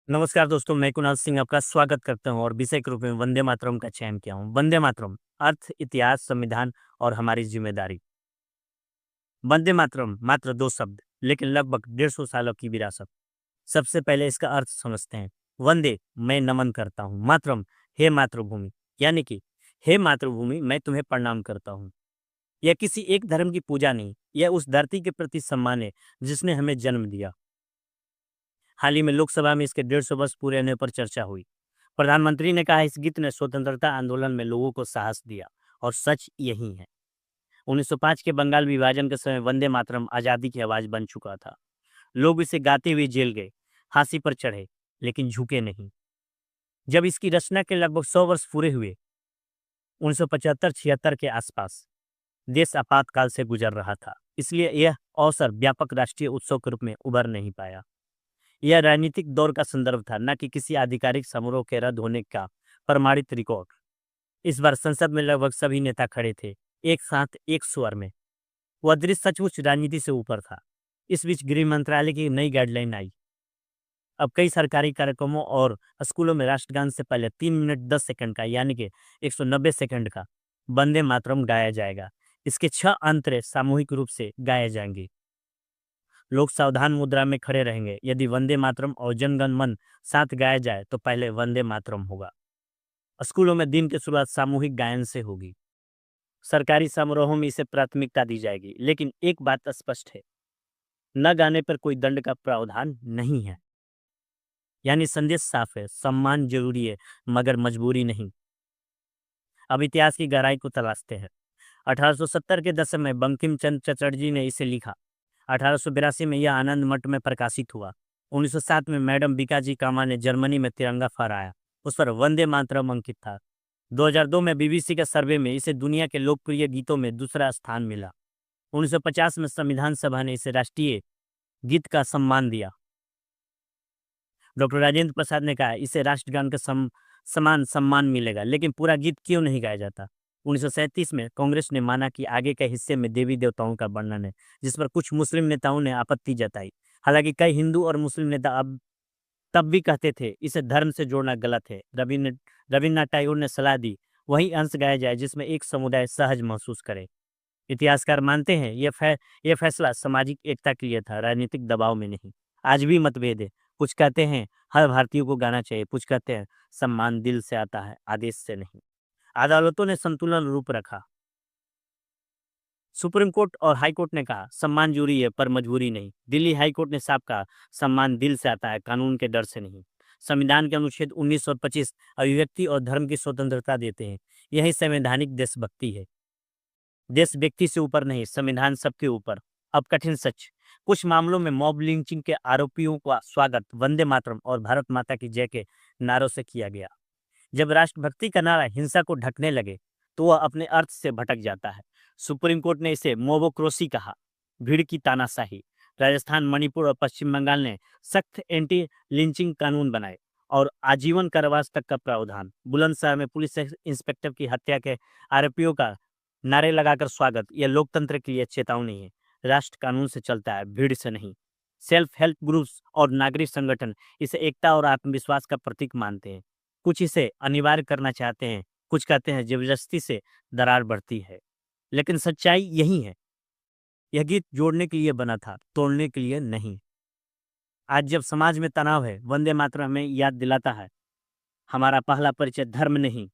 नमस्कार दोस्तों, मैं कुणाल सिंह आपका स्वागत करता हूँ और विषय के रूप में वंदे मातरम का चयन किया हूँ। वंदे मातरम अर्थ, इतिहास, संविधान और हमारी जिम्मेदारी। वंदे मातरम मात्र 2 शब्द, लेकिन लगभग 150 सालों की विरासत। सबसे पहले इसका अर्थ समझते हैं। वंदे, मैं नमन करता हूँ। मातरम, हे मातृभूमि, यानी कि हे मातृभूमि, मैं तुम्हें प्रणाम करता हूँ। यह किसी एक धर्म की पूजा नहीं, यह उस धरती के प्रति सम्मान है जिसने हमें जन्म दिया। हाल ही में लोकसभा में इसके 150 वर्ष पूरे होने पर चर्चा हुई। प्रधानमंत्री ने कहा, इस गीत ने स्वतंत्रता आंदोलन में लोगों को साहस दिया और सच यही है। 1905 के बंगाल विभाजन के समय वंदे मातरम आजादी की आवाज बन चुका था। लोग इसे गाते हुए जेल गए, फांसी पर चढ़े, लेकिन झुके नहीं। जब इसकी रचना के लगभग 100 वर्ष पूरे हुए, 1975-76 के आसपास, देश आपातकाल से गुजर रहा था, इसलिए यह अवसर व्यापक राष्ट्रीय उत्सव के रूप में उभर नहीं पाया। यह राजनीतिक दौर का संदर्भ था, न कि किसी आधिकारिक समारोह के रद्द होने का प्रमाणित रिकॉर्ड। इस बार संसद में लगभग सभी नेता खड़े थे, एक साथ एक स्वर में। वह दृश्य सचमुच राजनीति से ऊपर था। इस बीच गृह मंत्रालय की नई गाइडलाइन आई। अब कई सरकारी कार्यक्रमों और स्कूलों में राष्ट्रगान से पहले 3 मिनट 10 सेकंड का, यानी कि 190 सेकंड का वंदे मातरम गाया जाएगा। इसके 6 अंतरे सामूहिक रूप से गाए जाएंगे। लोग सावधान मुद्रा में खड़े रहेंगे। यदि वंदे मातरम और जनगण मन साथ गाया जाए तो पहले वंदे मातरम होगा। स्कूलों में दिन की शुरुआत सामूहिक गायन से होगी। सरकारी समारोहों में इसे प्राथमिकता दी जाएगी, लेकिन एक बात स्पष्ट है, न गाने पर कोई दंड का प्रावधान नहीं है। यानी संदेश साफ है, सम्मान जरूरी है, मगर मजबूरी नहीं। अब इतिहास की गहराई को तलाशते हैं। 1870 के दशक में बंकिम चंद्र चटर्जी ने इसे लिखा। 1882 में यह आनंद मठ में प्रकाशित हुआ। 1907 में मैडम बीकाजी कामा ने जर्मनी में तिरंगा फहराया। उस पर वंदे मातरम अंकित था। 2002 में बीबीसी के सर्वे में इसे दुनिया के लोकप्रिय गीतों में दूसरा स्थान मिला। 1950 में संविधान सभा ने इसे राष्ट्रीय गीत का सम्मान दिया। डॉक्टर राजेंद्र प्रसाद ने कहा, इसे राष्ट्रगान का समान सम्मान मिलेगा, लेकिन पूरा गीत क्यों नहीं गाया जाता? 1937 में कांग्रेस ने माना कि आगे के हिस्से में देवी देवताओं का वर्णन है, जिस पर कुछ मुस्लिम नेताओं ने आपत्ति जताई। हालांकि कई हिंदू और मुस्लिम नेता अब तब भी कहते थे, इसे धर्म से जोड़ना गलत है। रविन्द्रनाथ टैगोर ने सलाह दी, वही अंश गाया जाए जिसमें एक समुदाय सहज महसूस करे। इतिहासकार मानते हैं यह फैसला सामाजिक एकता के लिए था, राजनीतिक दबाव में नहीं। आज भी मतभेद है। कुछ कहते हैं हर भारतीय को गाना चाहिए, कुछ कहते हैं सम्मान दिल से आता है, आदेश से नहीं। अदालतों ने संतुलन रूप रखा। सुप्रीम कोर्ट और हाई कोर्ट ने कहा सम्मान जरूरी है पर मजबूरी नहीं। दिल्ली हाई कोर्ट ने साफ कहा सम्मान दिल से आता है, कानून के डर से नहीं। संविधान के अनुच्छेद 19 और 25 अभिव्यक्ति और धर्म की स्वतंत्रता देते हैं। यही संवैधानिक देशभक्ति है। देश व्यक्ति से ऊपर नहीं, संविधान सबके ऊपर। अब कठिन सच, कुछ मामलों में मॉब लिंचिंग के आरोपियों का स्वागत वंदे मातरम और भारत माता की जय के नारों से किया गया। जब राष्ट्रभक्ति का नारा हिंसा को ढकने लगे तो वह अपने अर्थ से भटक जाता है। सुप्रीम कोर्ट ने इसे मोबोक्रोसी कहा, भीड़ की तानाशाही। राजस्थान, मणिपुर और पश्चिम बंगाल ने सख्त एंटी लिंचिंग कानून बनाए और आजीवन कारावास तक का प्रावधान। बुलंदशहर में पुलिस इंस्पेक्टर की हत्या के आरोपियों का नारे लगाकर स्वागत। यह लोकतंत्र के लिए चेतावनी है। राष्ट्र कानून से चलता है, भीड़ से नहीं। सेल्फ हेल्प ग्रुप्स और नागरिक संगठन इसे एकता और आत्मविश्वास का प्रतीक मानते हैं। कुछ इसे अनिवार्य करना चाहते हैं, कुछ कहते हैं जबरदस्ती से दरार बढ़ती है। लेकिन सच्चाई यही है, यह गीत जोड़ने के लिए बना था, तोड़ने के लिए नहीं। आज जब समाज में तनाव है, वंदे मातरम हमें याद दिलाता है, हमारा पहला परिचय धर्म नहीं,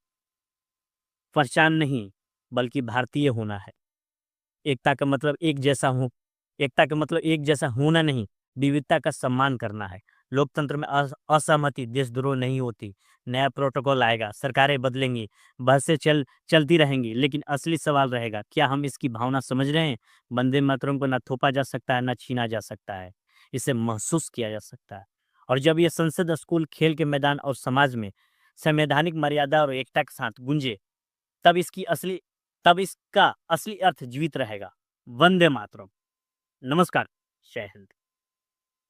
पहचान नहीं, बल्कि भारतीय होना है। एकता का मतलब एक जैसा हो एकता का मतलब एक जैसा होना नहीं, विविधता का सम्मान करना है। लोकतंत्र में असहमति देशद्रोह नहीं होती। नया प्रोटोकॉल आएगा, सरकारें बदलेंगी, बहसें चलती रहेंगी, लेकिन असली सवाल रहेगा, क्या हम इसकी भावना समझ रहे हैं? वंदे मातरम को ना थोपा जा सकता है, ना छीना जा सकता है, इसे महसूस किया जा सकता है। और जब ये संसद, स्कूल, खेल के मैदान और समाज में संवैधानिक मर्यादा और एकता के साथ गूंजे, तब तब इसका असली अर्थ जीवित रहेगा। वंदे मातरम। नमस्कार। जय हिंद।